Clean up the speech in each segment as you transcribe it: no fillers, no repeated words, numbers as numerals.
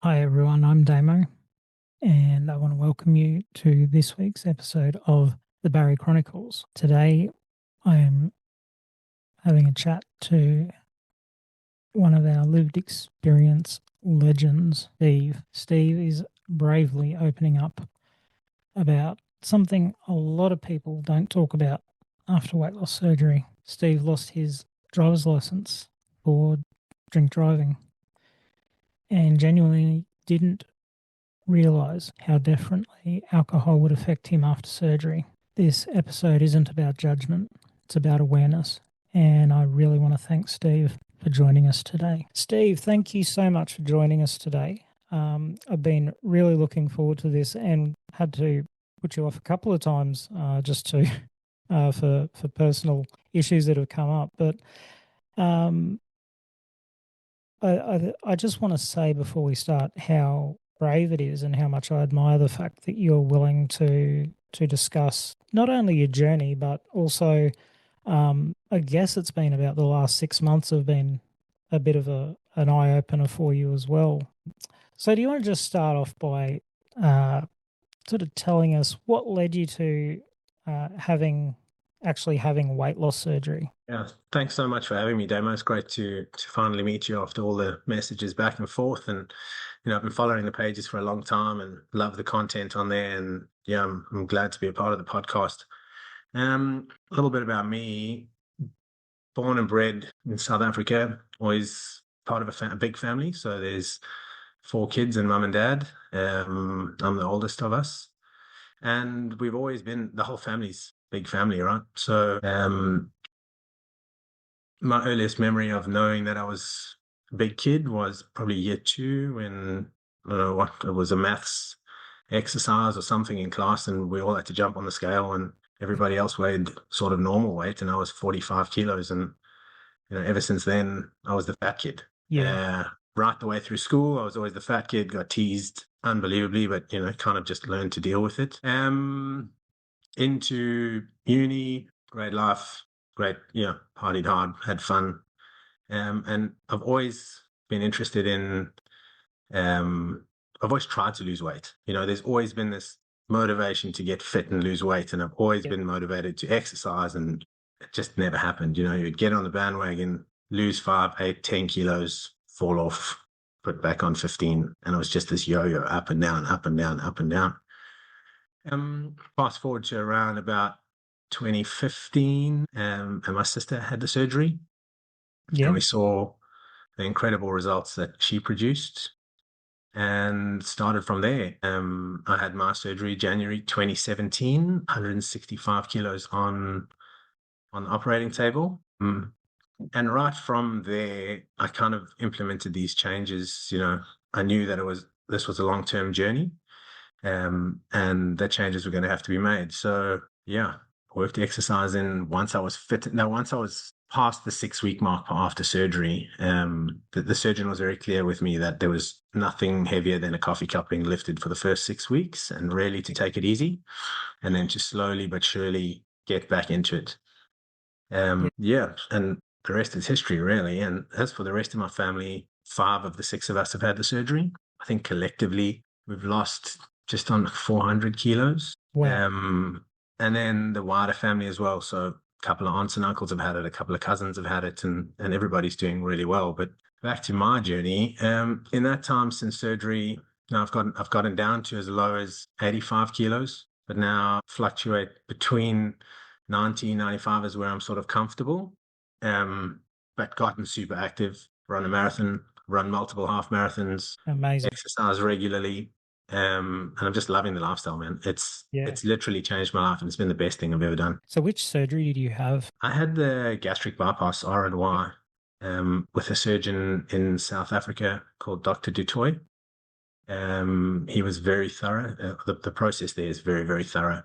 Hi everyone, I'm Damo, and I want to welcome you to this week's episode of the Barry Chronicles. Today, I am having a chat to one of our lived experience legends, Steve. Steve is bravely opening up about something a lot of people don't talk about after weight loss surgery. Steve lost his driver's license for drink driving and genuinely didn't realize how differently alcohol would affect him after surgery. This episode isn't about judgment, it's about awareness. And I really want to thank Steve for joining us today. Steve, thank you so much for joining us today. I've been really looking forward to this and had to put you off a couple of times just to for personal issues that have come up. But um, I just want to say before we start how brave it is and how much I admire the fact that you're willing to discuss not only your journey but also I guess it's been about the last 6 months have been a bit of an eye opener for you as well. So do you want to just start off by uh, sort of telling us what led you to having weight loss surgery? Yeah, thanks so much for having me, Damo. It's great to finally meet you after all the messages back and forth. And I've been following the pages for a long time and love the content on there. And yeah, I'm glad to be a part of the podcast. A little bit about me: born and bred in South Africa, always part of a big family. So there's four kids and mum and dad. I'm the oldest of us, and we've always been the whole family's big family, right? So my earliest memory of knowing that I was a big kid was probably year two when I don't know what it was, a maths exercise or something in class, and we all had to jump on the scale, and everybody else weighed sort of normal weight, and I was 45 kilos, and ever since then I was the fat kid. Yeah. Right the way through school, I was always the fat kid, got teased unbelievably, but kind of just learned to deal with it. Into uni, great life, great, partied hard, had fun. And I've always been interested in, I've always tried to lose weight. There's always been this motivation to get fit and lose weight. And I've always Yep. been motivated to exercise, and it just never happened. You'd get on the bandwagon, lose 5, 8, 10 kilos, fall off, put back on 15. And it was just this yo-yo, up and down, up and down, up and down. Fast forward to around about 2015, and my sister had the surgery, and Yeah. we saw the incredible results that she produced and started from there. I had my surgery January 2017, 165 kilos on the operating table. And right from there, I kind of implemented these changes. I knew that this was a long-term journey, and that changes were going to have to be made. So yeah, worked exercise in once I was fit. Now, once I was past the 6 week mark after surgery, the surgeon was very clear with me that there was nothing heavier than a coffee cup being lifted for the first 6 weeks, and really to take it easy, and then to slowly but surely get back into it. Yeah. Yeah, and the rest is history, really. And as for the rest of my family, 5 of the 6 of us have had the surgery. I think collectively we've lost just on 400 kilos. Wow. And then the wider family as well. So a couple of aunts and uncles have had it, a couple of cousins have had it, and everybody's doing really well. But back to my journey, in that time since surgery, now I've gotten down to as low as 85 kilos, but now fluctuate between 90, 95 is where I'm sort of comfortable. But gotten super active, run a marathon, run multiple half marathons, Amazing. exercise regularly. And I'm just loving the lifestyle, man. It's Yeah. it's literally changed my life, and it's been the best thing I've ever done. So which surgery did you have? I had the gastric bypass, R&Y, with a surgeon in South Africa called Dr. Dutoy. He was very thorough. The process there is very, very thorough.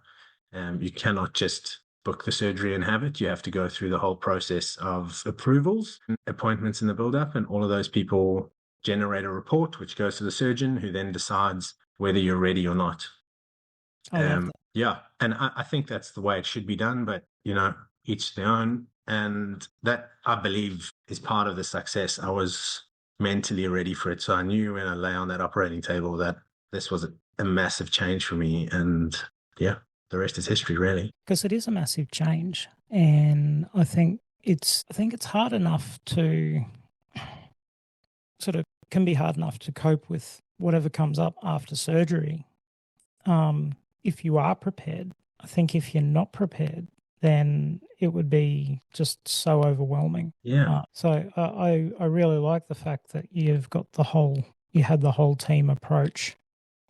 You cannot just book the surgery and have it. You have to go through the whole process of approvals, appointments in the build-up, and all of those people generate a report, which goes to the surgeon, who then decides whether you're ready or not. I love that. Yeah, and I think that's the way it should be done, but each their own. And that, I believe, is part of the success. I was mentally ready for it. So I knew when I lay on that operating table that this was a massive change for me. And yeah, the rest is history, really. Because it is a massive change, and I think it's hard enough to sort of can be hard enough to cope with whatever comes up after surgery. If you are prepared, I think if you're not prepared, then it would be just so overwhelming. Yeah. So I really like the fact that you had the whole team approach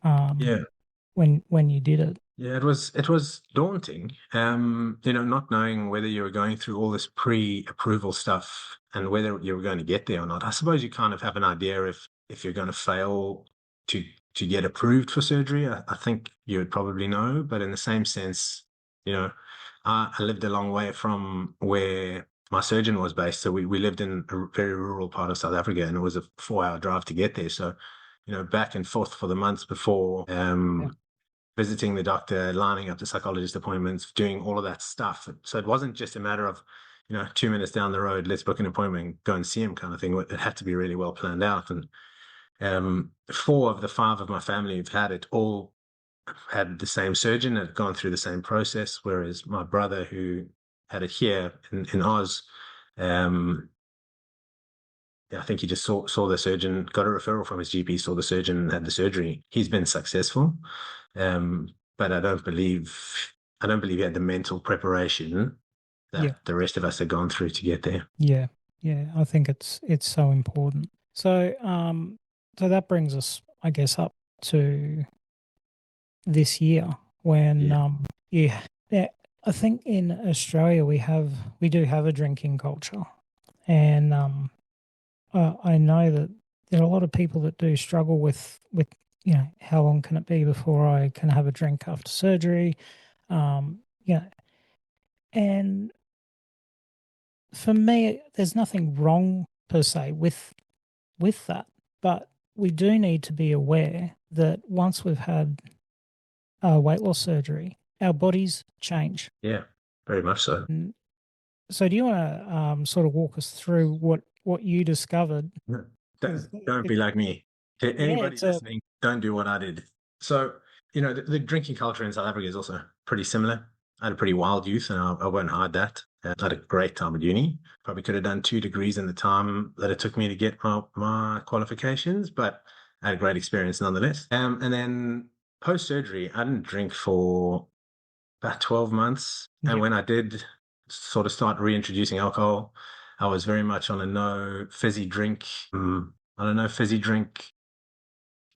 um, Yeah. when you did it. Yeah, it was daunting. Not knowing whether you were going through all this pre-approval stuff and whether you were going to get there or not. I suppose you kind of have an idea if you're going to fail to to get approved for surgery. I think you would probably know, but in the same sense, you know, I lived a long way from where my surgeon was based. So we lived in a very rural part of South Africa, and it was a 4 hour drive to get there. So, back and forth for the months before. Yeah. Visiting the doctor, lining up the psychologist appointments, doing all of that stuff. So it wasn't just a matter of, 2 minutes down the road, let's book an appointment, go and see him kind of thing. It had to be really well planned out. And 4 of the 5 of my family have had it all had the same surgeon, had gone through the same process, whereas my brother who had it here in Oz, um, I think he just saw the surgeon, got a referral from his GP, saw the surgeon, had the surgery. He's been successful, but I don't believe he had the mental preparation Yeah. that the rest of us had gone through to get there. Yeah. Yeah. I think it's so important. So that brings us, I guess, up to this year when Yeah, yeah, I think in Australia we do have a drinking culture, and I know that there are a lot of people that do struggle with how long can it be before I can have a drink after surgery, yeah, and for me there's nothing wrong per se with that, but we do need to be aware that once we've had weight loss surgery, our bodies change. yeah, very much so. And so, do you want to sort of walk us through what you discovered? Yeah. Because Don't be like me. To yeah, anybody listening, don't do what I did. So, the drinking culture in South Africa is also pretty similar. I had a pretty wild youth, and I won't hide that. I had a great time at uni. Probably could have done 2 degrees in the time that it took me to get my qualifications, but I had a great experience nonetheless. And then post-surgery, I didn't drink for about 12 months. And yeah, when I did sort of start reintroducing alcohol, I was very much on a no fizzy drink. I don't know, fizzy drink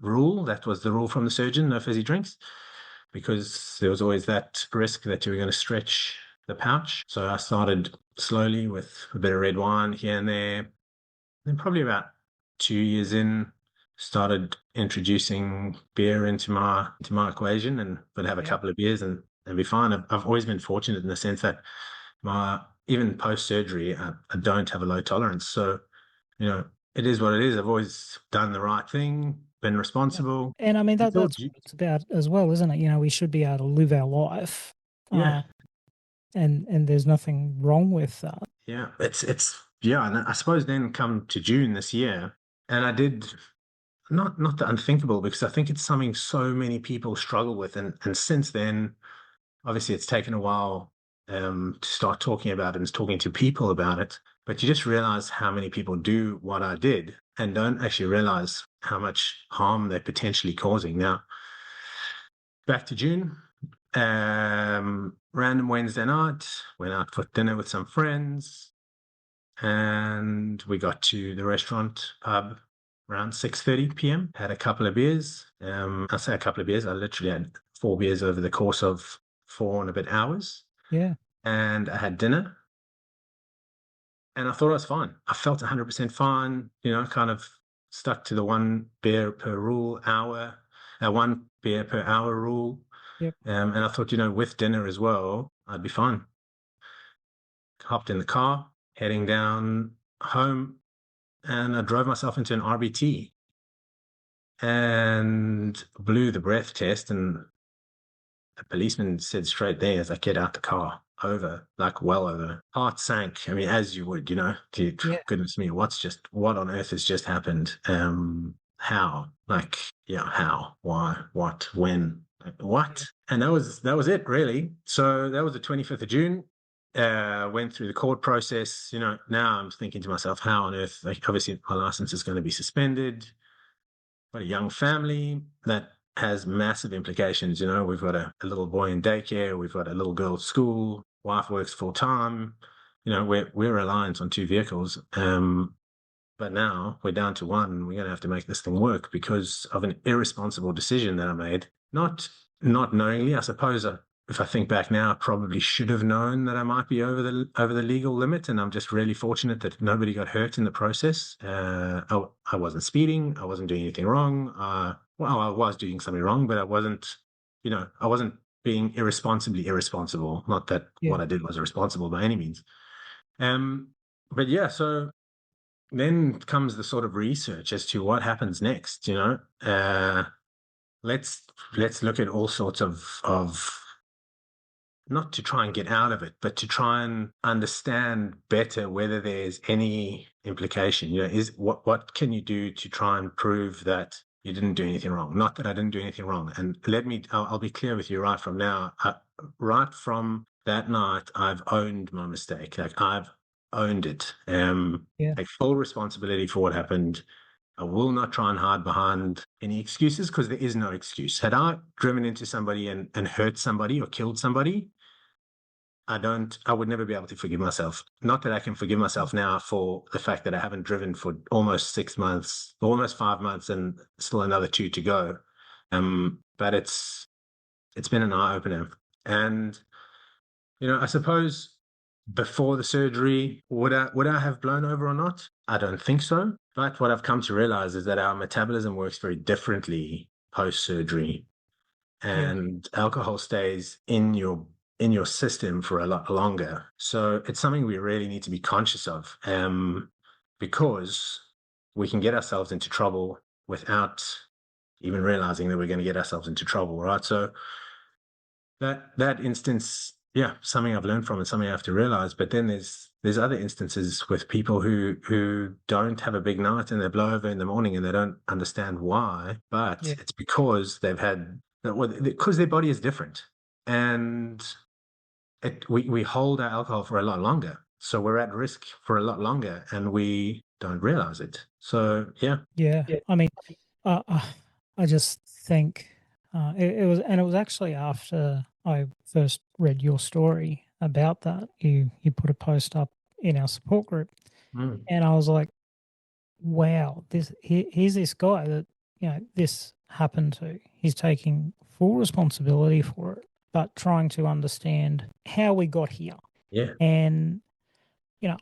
rule. That was the rule from the surgeon, no fizzy drinks, because there was always that risk that you were going to stretch the pouch. So I started slowly with a bit of red wine here and there. Then probably about 2 years in, started introducing beer into my equation, and would have a yeah, couple of beers and be fine. I've always been fortunate in the sense that my even post surgery, I don't have a low tolerance. So, it is what it is. I've always done the right thing, been yeah. responsible. And I mean It's all that's due. what it's about as well, isn't it? We should be able to live our life, Yeah, uh, and there's nothing wrong with that. yeah. Yeah. And I suppose then come to June this year, and I did not the unthinkable, because I think it's something so many people struggle with, and since then, obviously, it's taken a while to start talking about it and talking to people about it. But you just realize how many people do what I did and don't actually realize how much harm they're potentially causing. Now, back to June, random Wednesday night, went out for dinner with some friends, and we got to the restaurant pub around 6:30 p.m. Had a couple of beers. I say a couple of beers. I literally had 4 beers over the course of 4 and a bit hours, Yeah, and I had dinner, and I thought I was fine. I felt 100% fine. Kind of stuck to the one beer per rule hour, 1 beer per hour rule. yep, And I thought, with dinner as well, I'd be fine. Hopped in the car, heading down home, and I drove myself into an RBT and blew the breath test. And the policeman said straight there as I get out the car, over, like well over. Heart sank. I mean, as you would, Yeah. goodness me, what on earth has just happened? How? Like, yeah, how? Why? What? When? What? And that was it, really. So that was the 25th of June. Went through the court process. Now I'm thinking to myself, how on earth? Like, obviously, my license is going to be suspended. Got a young family that has massive implications. We've got a little boy in daycare, we've got a little girl at school, wife works full time. We're reliant on two vehicles. But now we're down to one, and we're going to have to make this thing work because of an irresponsible decision that I made. Not knowingly, I suppose. If I think back now, I probably should have known that I might be over the legal limit, and I'm just really fortunate that nobody got hurt in the process. I wasn't speeding, I wasn't doing anything wrong. Well, I was doing something wrong, but I wasn't being irresponsibly irresponsible. Not that Yeah. what I did was irresponsible by any means. But yeah, so then comes the sort of research as to what happens next. Let's look at all sorts of not to try and get out of it, but to try and understand better whether there's any implication. Is what can you do to try and prove that you didn't do anything wrong? Not that I didn't do anything wrong. And I'll be clear with you right from now. Right from that night, I've owned my mistake. Like, I've owned it. Yeah. Take full responsibility for what happened. I will not try and hide behind any excuses, because there is no excuse. Had I driven into somebody and hurt somebody or killed somebody, I would never be able to forgive myself. Not that I can forgive myself now for the fact that I haven't driven for almost 6 months, almost 5 months, and still another 2 to go. But it's been an eye opener. And, I suppose before the surgery, would I have blown over or not? I don't think so. But what I've come to realize is that our metabolism works very differently post surgery, Yeah. and alcohol stays in your system for a lot longer. So it's something we really need to be conscious of, because we can get ourselves into trouble without even realizing that we're going to get ourselves into trouble, right? So that instance, yeah, something I've learned from and something I have to realize. But then there's other instances with people who don't have a big night and they blow over in the morning and they don't understand why, but Yeah. it's because because their body is different, and we hold our alcohol for a lot longer, so we're at risk for a lot longer, and we don't realize it. So yeah. Yeah. Yeah. I mean, I just think it was actually after I first read your story about that. You put a post up in our support group, Mm. and I was like, wow, here's this guy that this happened to. He's taking full responsibility for it, but trying to understand how we got here. Yeah. And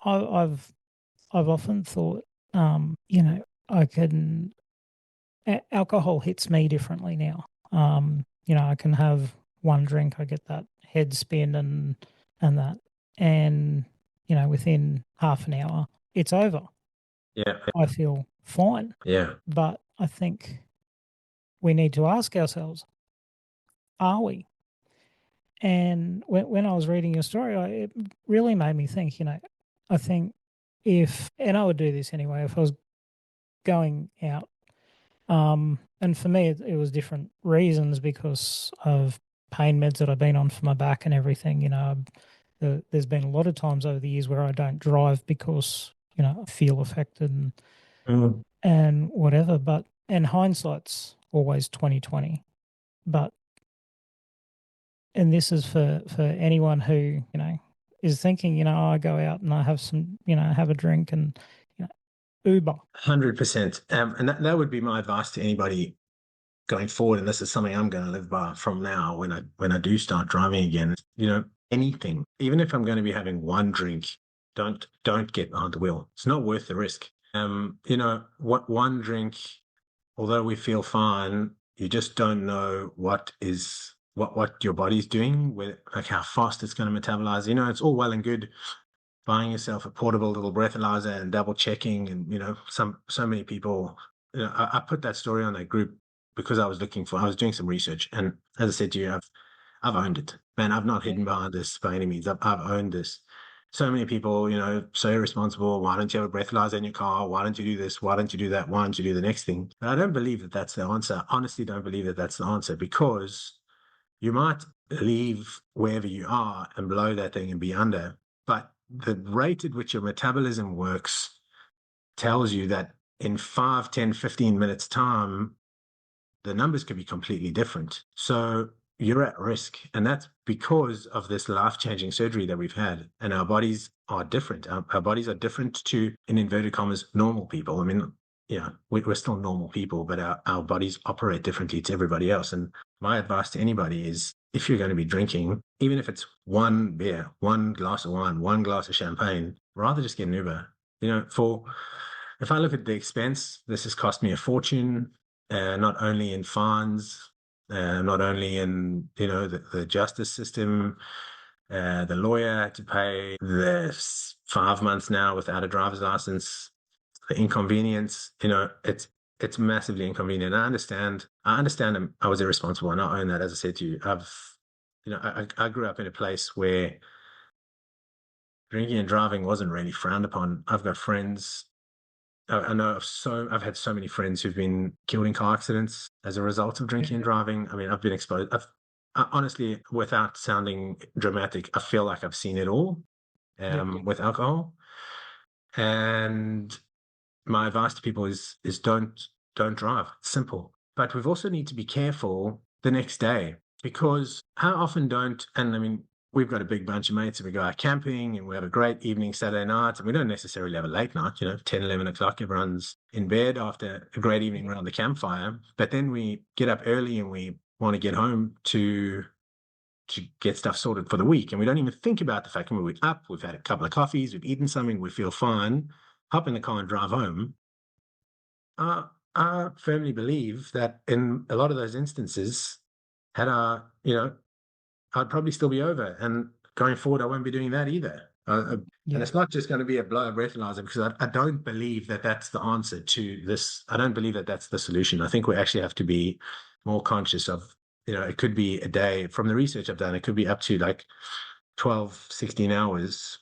I've often thought, I can alcohol hits me differently now. I can have one drink, I get that head spin and that, and within half an hour, it's over. Yeah. I feel fine, Yeah. but I think we need to ask ourselves, are we? And when I was reading your story, it really made me think. I think and I would do this anyway if I was going out. And for me, it was different reasons because of pain meds that I've been on for my back and everything. There's been a lot of times over the years where I don't drive because I feel affected Mm. and whatever. And hindsight's always 2020. But and this is for anyone who is thinking, I go out and I have some, have a drink and Uber. 100%. And that would be my advice to anybody going forward. And this is something I'm going to live by from now when I do start driving again. Anything, even if I'm going to be having one drink, don't get behind the wheel. It's not worth the risk. What one drink, although we feel fine, you just don't know what your body's doing, like how fast it's going to metabolize. It's all well and good buying yourself a portable little breathalyzer and double checking, and so many people. I put that story on that group because I was doing some research, and as I said to you, I've owned it, man. I've not hidden behind this by any means. I've owned this. So many people, so irresponsible. Why don't you have a breathalyzer in your car? Why don't you do this? Why don't you do that? Why don't you do the next thing? But I don't believe that that's the answer. I honestly don't believe that that's the answer, because you might leave wherever you are and blow that thing and be under, but the rate at which your metabolism works tells you that in 5, 10, 15 minutes time, the numbers could be completely different. So you're at risk. And that's because of this life-changing surgery that we've had. And our bodies are different. Our bodies are different to, in inverted commas, normal people. I mean, yeah, we're still normal people, but our bodies operate differently to everybody else. And my advice to anybody is, if you're going to be drinking, even if it's one beer, one glass of wine, one glass of champagne, rather just get an Uber. If I look at the expense, this has cost me a fortune, not only in fines, not only in, the justice system, the lawyer had to pay the 5 months now without a driver's license, the inconvenience, it's massively inconvenient. I understand I was irresponsible, and I own that. As I said to you, I grew up in a place where drinking and driving wasn't really frowned upon. I've got friends. I know I've had so many friends who've been killed in car accidents as a result of drinking and driving. I mean, I've been exposed. Honestly, without sounding dramatic, I feel like I've seen it all with alcohol. And my advice to people is don't drive. It's simple. But we've also need to be careful the next day, because how often and I mean, we've got a big bunch of mates and we go out camping and we have a great evening Saturday night, and we don't necessarily have a late night, 10, 11 o'clock, everyone's in bed after a great evening around the campfire. But then we get up early and we want to get home to get stuff sorted for the week. And we don't even think about the fact that we're up, we've had a couple of coffees, we've eaten something, we feel fine, hop in the car and drive home. I firmly believe that in a lot of those instances, I'd probably still be over. And going forward, I won't be doing that either. And it's not just going to be a blow breathalyzer, because I don't believe that that's the answer to this. I don't believe that that's the solution. I think we actually have to be more conscious of, it could be a day. From the research I've done, it could be up to like 12, 16 hours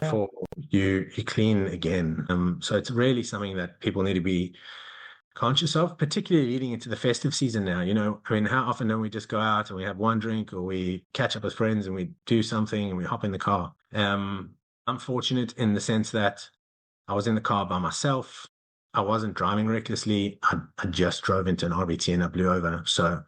before you clean again. So it's really something that people need to be conscious of, particularly leading into the festive season now. I mean, how often don't we just go out and we have one drink, or we catch up with friends and we do something and we hop in the car? I'm fortunate in the sense that I was in the car by myself. I wasn't driving recklessly. I just drove into an RBT and I blew over. So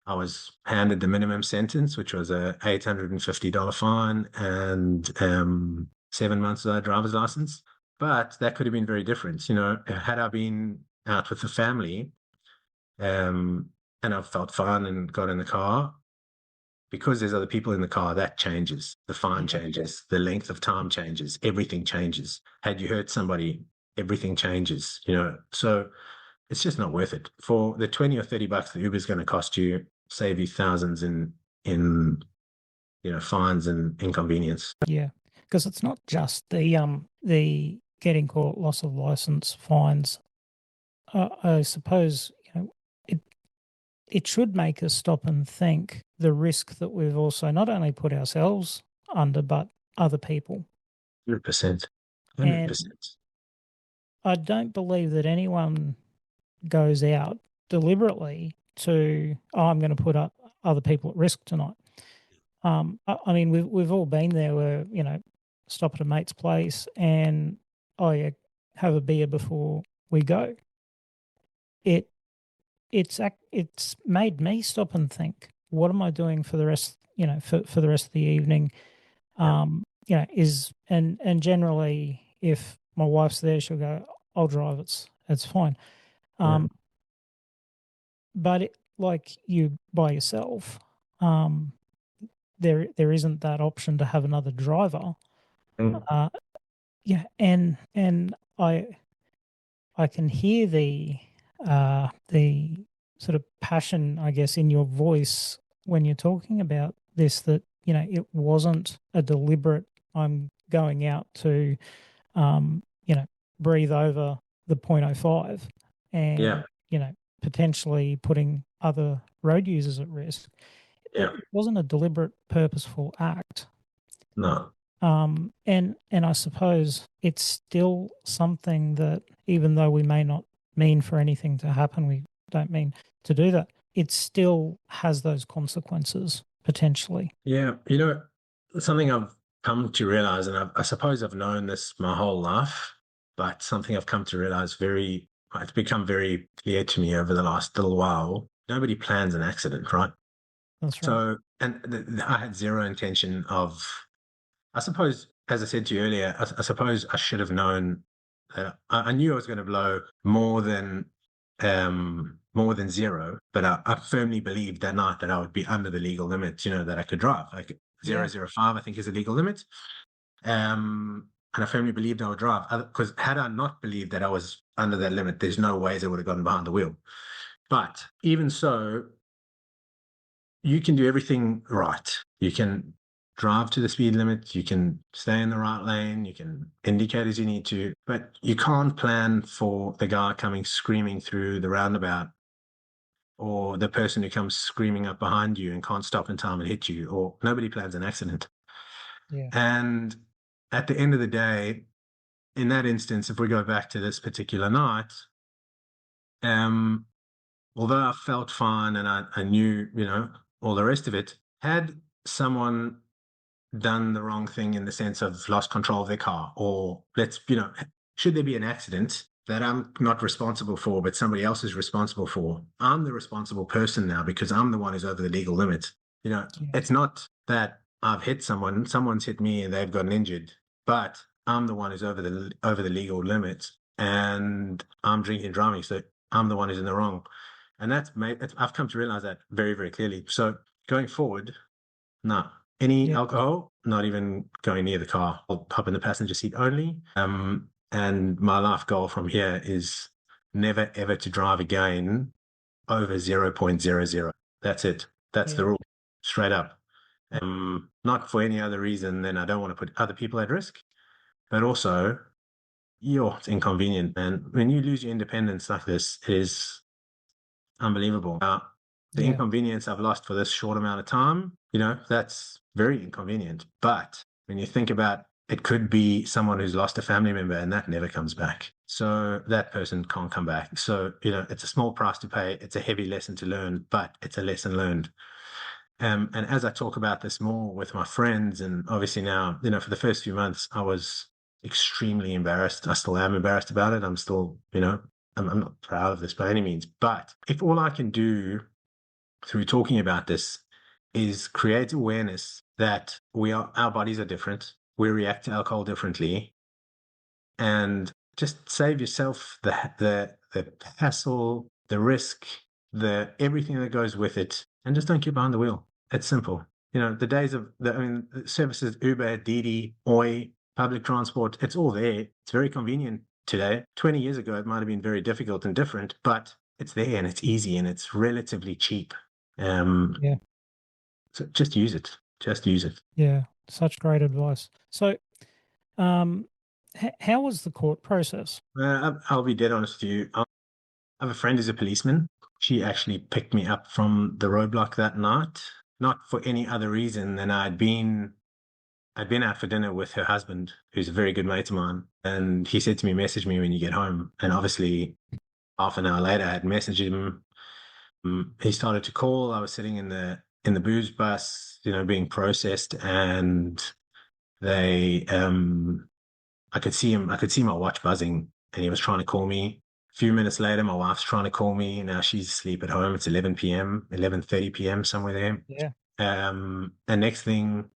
I was handed the minimum sentence, which was a $850 fine and 7 months of a driver's license. But that could have been very different. Had I been out with the family, and I've felt fine and got in the car, because there's other people in the car, that changes. The fine changes, the length of time changes, everything changes. Had you hurt somebody, everything changes, so it's just not worth it. For the 20 or 30 bucks that Uber's going to cost you, save you thousands in fines and inconvenience. Yeah, because it's not just the getting caught, loss of license, fines. I suppose it should make us stop and think the risk that we've also not only put ourselves under, but other people. 100%. 100%. I don't believe that anyone goes out deliberately to, I'm going to put up other people at risk tonight. I mean, we've all been there where, stop at a mate's place and, have a beer before we go. It's made me stop and think, what am I doing for the rest, for the rest of the evening? And generally, if my wife's there, she'll go, I'll drive, it's fine. But like you by yourself, there isn't that option to have another driver. And I can hear the sort of passion, I guess, in your voice when you're talking about this, that, it wasn't a deliberate, I'm going out to, breathe over the 0.05 and, potentially putting other road users at risk. Yeah. it wasn't a deliberate, purposeful act. No. And I suppose it's still something that, even though we may not mean for anything to happen, we don't mean to do that, it still has those consequences potentially. Yeah. You know, something I've come to realize, and I suppose I've known this my whole life, but something I've come to realize it's become very clear to me over the last little while. Nobody plans an accident, right? That's right. So, and I had zero intention of, I suppose, as I said to you earlier, I suppose I should have known that I knew I was going to blow more than zero, but I firmly believed that night that I would be under the legal limit, that I could drive. Like Yeah. 0.005, I think, is the legal limit. And I firmly believed I would drive, because had I not believed that I was under that limit, there's no ways I would have gotten behind the wheel. But even so, you can do everything right. You can drive to the speed limit, you can stay in the right lane, you can indicate as you need to, but you can't plan for the guy coming screaming through the roundabout, or the person who comes screaming up behind you and can't stop in time and hit you, or nobody plans an accident. Yeah. And at the end of the day, in that instance, if we go back to this particular night, um, although I felt fine and I knew, all the rest of it, had someone done the wrong thing in the sense of lost control of their car, or should there be an accident that I'm not responsible for, but somebody else is responsible for, I'm the responsible person now because I'm the one who's over the legal limit. Yeah. It's not that I've hit someone's hit me and they've gotten injured, but I'm the one who's over the legal limit, and I'm drinking and driving, so I'm the one who's in the wrong. And I've come to realize that very, very clearly. So going forward, no, any Yeah. alcohol, not even going near the car. I'll hop in the passenger seat only. And my life goal from here is never ever to drive again over 0.00. That's it. That's the Yeah. rule, straight up. Not for any other reason than I don't want to put other people at risk, but also it's inconvenient. And when you lose your independence like this, it is unbelievable. The Yeah. inconvenience I've lost for this short amount of time, that's very inconvenient. But when you think about, it could be someone who's lost a family member and that never comes back. So that person can't come back. So, it's a small price to pay. It's a heavy lesson to learn, but it's a lesson learned. And as I talk about this more with my friends, and obviously now, for the first few months, I was extremely embarrassed. I still am embarrassed about it. I'm still, I'm not proud of this by any means. But if all I can do through talking about this is create awareness that our bodies are different, we react to alcohol differently, and just save yourself the hassle, the risk, the everything that goes with it, and just don't get behind the wheel. It's simple. The days of the services, Uber, Didi, Oi, public transport, it's all there. It's very convenient today. 20 years ago, it might have been very difficult and different, but it's there and it's easy and it's relatively cheap. Yeah. So just use it. Just use it. Yeah. Such great advice. So, how was the court process? I'll be dead honest with you. I have a friend who's a policeman. She actually picked me up from the roadblock that night, not for any other reason than I'd been out for dinner with her husband, who's a very good mate of mine. And he said to me, message me when you get home. And obviously, half an hour later, I had messaged him. He started to call. I was sitting in the booze bus, being processed, and they, I could see him. I could see my watch buzzing, and he was trying to call me. A few minutes later, my wife's trying to call me. Now she's asleep at home. It's 11 p.m., 11:30 p.m., somewhere there. Yeah. And next thing,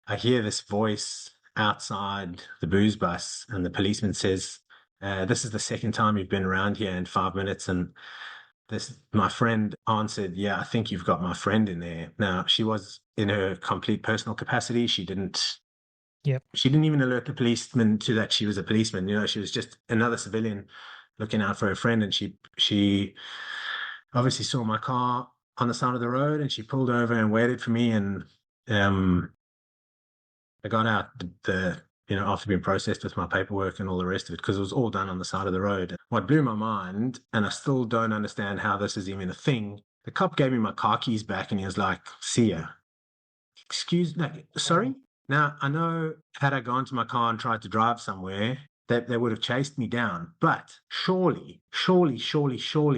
I hear this voice outside the booze bus, and the policeman says, "This is the second time you've been around here in 5 minutes." And my friend answered, "Yeah, I think you've got my friend in there." Now, she was in her complete personal capacity. Yep. She didn't even alert the policeman to that she was a policeman. She was just another civilian looking out for her friend. And she obviously saw my car on the side of the road, and she pulled over and waited for me. And I got out after being processed with my paperwork and all the rest of it, because it was all done on the side of the road. What blew my mind, and I still don't understand how this is even a thing, The cop gave me my car keys back and he was like, see ya. Excuse me, Wow. sorry? Now, I know had I gone to my car and tried to drive somewhere, that they would have chased me down. But surely,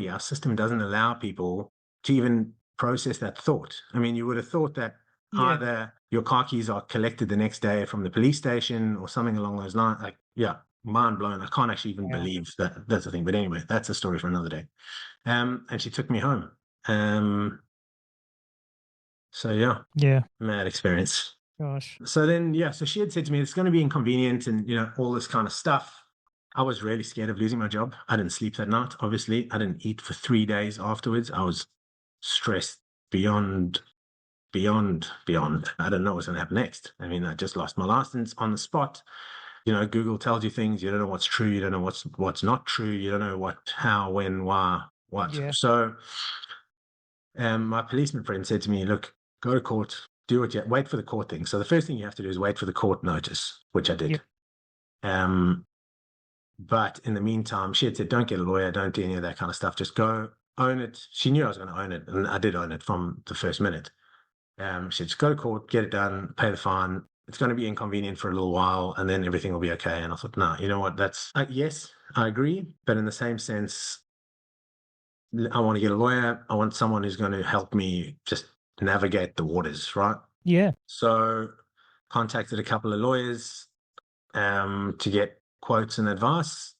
our system doesn't allow people to even process that thought. I mean, you would have thought that Yeah. either your car keys are collected the next day from the police station or something along those lines. Like, yeah, mind blown. I can't actually even Wow. believe that that's the thing. But anyway, that's a story for another day. And she took me home. Um, so yeah, Yeah. mad experience. Gosh. So then, yeah, so she had said to me, it's going to be inconvenient and, all this kind of stuff. I was really scared of losing my job. I didn't sleep that night, obviously. I didn't eat for 3 days afterwards. I was stressed beyond, beyond. I don't know what's going to happen next. I mean, I just lost my license on the spot. Google tells you things. You don't know what's true. You don't know what's not true. You don't know what, how, when, why, what. Yeah. So my policeman friend said to me, look, go to court, do what you wait for the court thing. So the first thing you have to do is wait for the court notice, which I did. Yep. Um, but in the meantime, she had said, don't get a lawyer, don't do any of that kind of stuff. Just go own it. She knew I was going to own it, and I did own it from the first minute. She said, just go to court, get it done, pay the fine. It's going to be inconvenient for a little while, and then everything will be okay. And I thought, no, you know what? Yes, I agree. But in the same sense, I want to get a lawyer. I want someone who's going to help me just navigate the waters, right? Yeah. So contacted a couple of lawyers to get quotes and advice.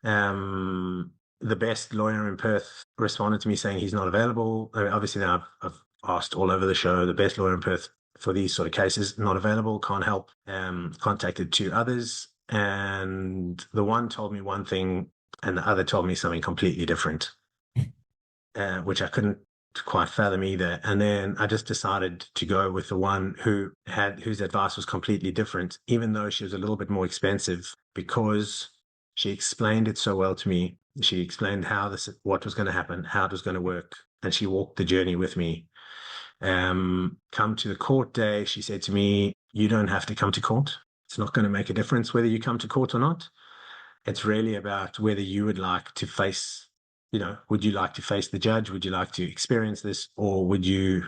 The best lawyer in Perth responded to me saying he's not available. I mean, obviously now I've asked all over the show, the best lawyer in Perth for these sort of cases, not available, can't help. Contacted two others, and the one told me one thing and the other told me something completely different, which I couldn't quite fathom either. And then I just decided to go with the one whose advice was completely different, even though she was a little bit more expensive, because she explained it so well to me. She explained what was going to happen, how it was going to work, and she walked the journey with me. Come to the court day, she said to me, you don't have to come to court. It's not going to make a difference whether you come to court or not. It's really about whether you would like to face, would you like to face the judge? Would you like to experience this? Or would you,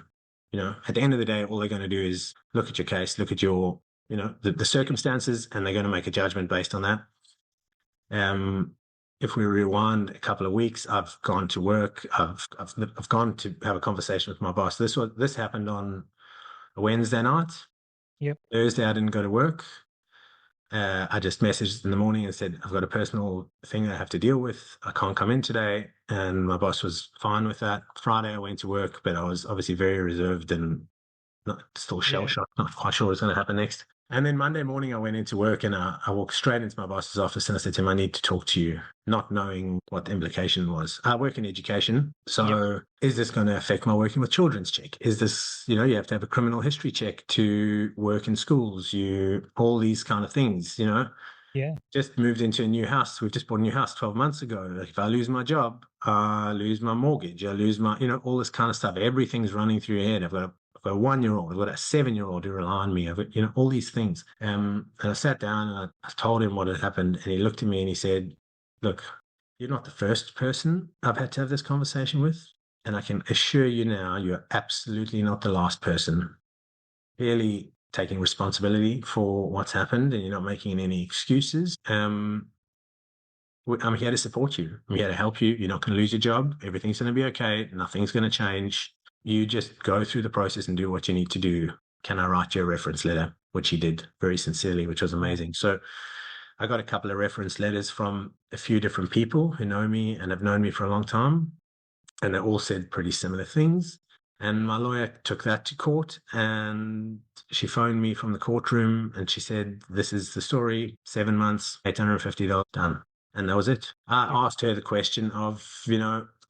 at the end of the day, all they're going to do is look at your case, look at your, the circumstances, and they're going to make a judgment based on that. If we rewind a couple of weeks, I've gone to work. I've gone to have a conversation with my boss. This happened on a Wednesday night. Yep. Thursday, I didn't go to work. I just messaged in the morning and said, I've got a personal thing I have to deal with. I can't come in today. And my boss was fine with that. Friday, I went to work, but I was obviously very reserved and still shell shocked, not quite sure what's going to happen next. And then Monday morning, I went into work and I walked straight into my boss's office and I said to him, I need to talk to you, not knowing what the implication was. I work in education. So is this going to affect my working with children's check? Is this, you have to have a criminal history check to work in schools, all these kind of things, Yeah. Just moved into a new house. We've just bought a new house 12 months ago. Like if I lose my job, I lose my mortgage, I lose my, all this kind of stuff. Everything's running through your head. I've got a 1-year-old, I've got a 7-year-old who rely on me. I've got, all these things. And I sat down and I told him what had happened. And he looked at me and he said, look, you're not the first person I've had to have this conversation with. And I can assure you now, you're absolutely not the last person. Really taking responsibility for what's happened and you're not making any excuses. I'm here to support you. I'm here to help you. You're not going to lose your job. Everything's going to be okay. Nothing's going to change. You just go through the process and do what you need to do. Can I write you a reference letter? Which he did very sincerely, which was amazing. So I got a couple of reference letters from a few different people who know me and have known me for a long time. And they all said pretty similar things. And my lawyer took that to court and she phoned me from the courtroom and she said, this is the story, 7 months, $850 done. And that was it. I asked her the question of,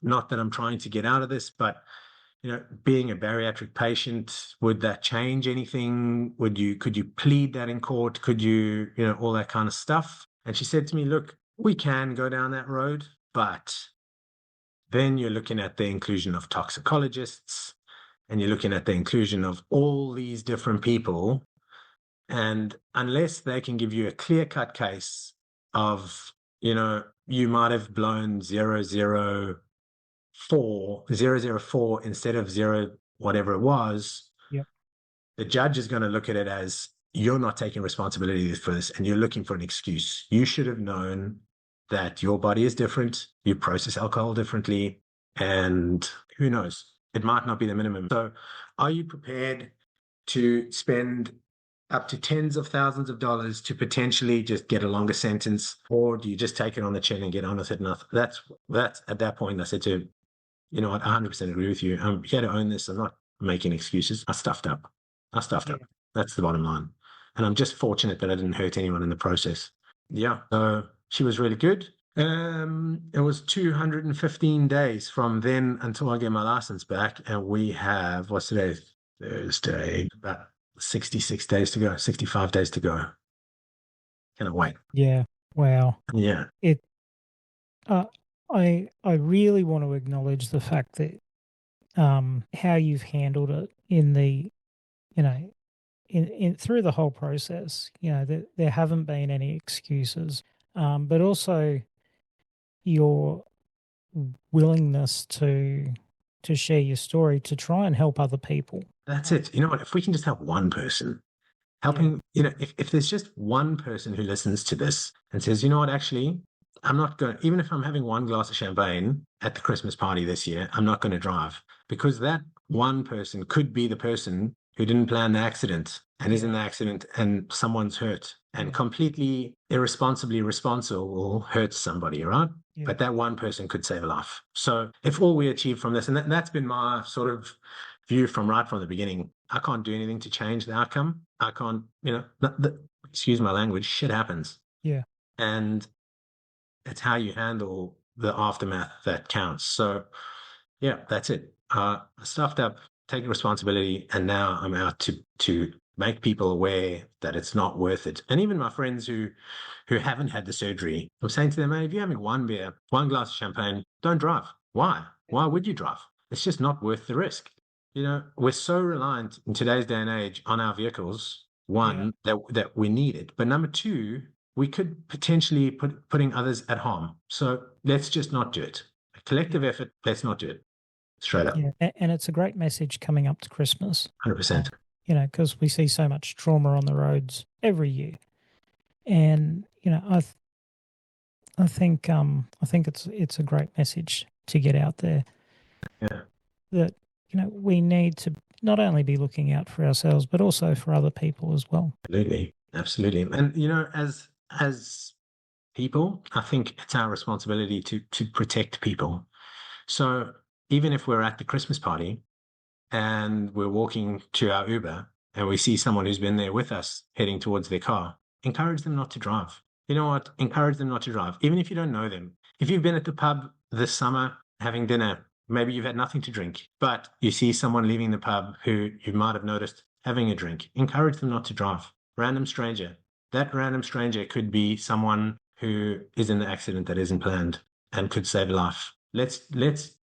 not that I'm trying to get out of this, but, being a bariatric patient, would that change anything? Could you plead that in court? Could you, all that kind of stuff? And she said to me, look, we can go down that road, but then you're looking at the inclusion of toxicologists and you're looking at the inclusion of all these different people. And unless they can give you a clear-cut case of, you might have blown 0.005 004 instead of zero, whatever it was, Yep. the judge is going to look at it as you're not taking responsibility for this and you're looking for an excuse. You should have known that your body is different, you process alcohol differently, and who knows, it might not be the minimum. So are you prepared to spend up to tens of thousands of dollars to potentially just get a longer sentence, or do you just take it on the chin and get on with it? And that's at that point I said to him, you know what, I 100% agree with you. I'm here to own this. I'm not making excuses. I stuffed up. Yeah. That's the bottom line. And I'm just fortunate that I didn't hurt anyone in the process. Yeah. So she was really good. It was 215 days from then until I get my license back. And we have, what's today? Thursday, about 66 days to go, 65 days to go. Cannot wait. Yeah. Wow. Yeah. It. I really want to acknowledge the fact that how you've handled it in the, you know, in through the whole process. You know, that there haven't been any excuses, but also your willingness to share your story to try and help other people. That's it. You know what? If we can just help one person, helping, you know, if there's just one person who listens to this and says, you know what, actually, I'm not going to, even if I'm having one glass of champagne at the Christmas party this year, I'm not going to drive, because that one person could be the person who didn't plan the accident and is in the accident and someone's hurt and completely irresponsibly responsible hurts somebody, right? Yeah. But that one person could save a life. So if all we achieve from this, and that's been my sort of view from right from the beginning, I can't do anything to change the outcome. I can't, you know, excuse my language, shit happens. Yeah. And it's how you handle the aftermath that counts. So yeah, that's it. I stuffed up, taking responsibility, and now I'm out to make people aware that it's not worth it. And even my friends who haven't had the surgery, I'm saying to them, hey, if you're having one beer, one glass of champagne, don't drive. Why? Why would you drive? It's just not worth the risk. You know, we're so reliant in today's day and age on our vehicles. One, that we need it, but number two, we could potentially putting others at harm. So let's just not do it. A collective effort, let's not do it. Straight up. Yeah. And it's a great message coming up to Christmas. 100%. You know, because we see so much trauma on the roads every year. And, you know, I think it's a great message to get out there. Yeah. That, you know, we need to not only be looking out for ourselves, but also for other people as well. Absolutely. Absolutely. And, you know, as people, I think it's our responsibility to protect people. So even if we're at the Christmas party and we're walking to our Uber and we see someone who's been there with us heading towards their car, encourage them not to drive. You know what? Encourage them not to drive, even if you don't know them. If you've been at the pub this summer having dinner, maybe you've had nothing to drink, but you see someone leaving the pub who you might have noticed having a drink, encourage them not to drive. Random stranger. That random stranger could be someone who is in the accident that isn't planned and could save a life. Let's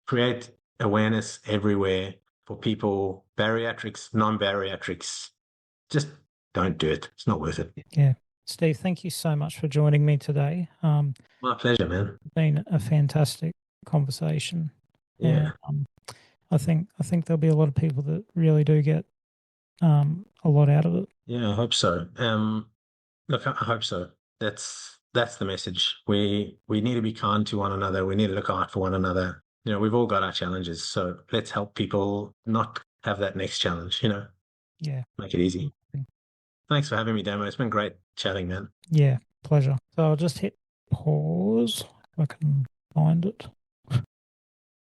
create awareness everywhere for people, bariatrics, non-bariatrics. Just don't do it. It's not worth it. Yeah. Steve, thank you so much for joining me today. My pleasure, man. It's been a fantastic conversation. Yeah. And, I think there'll be a lot of people that really do get a lot out of it. Yeah, I hope so. Look, I hope so. That's the message. We need to be kind to one another. We need to look out for one another. You know, we've all got our challenges, so let's help people not have that next challenge, you know. Yeah. Make it easy. Thanks for having me, Damo. It's been great chatting, man. Yeah, pleasure. So I'll just hit pause if I can find it.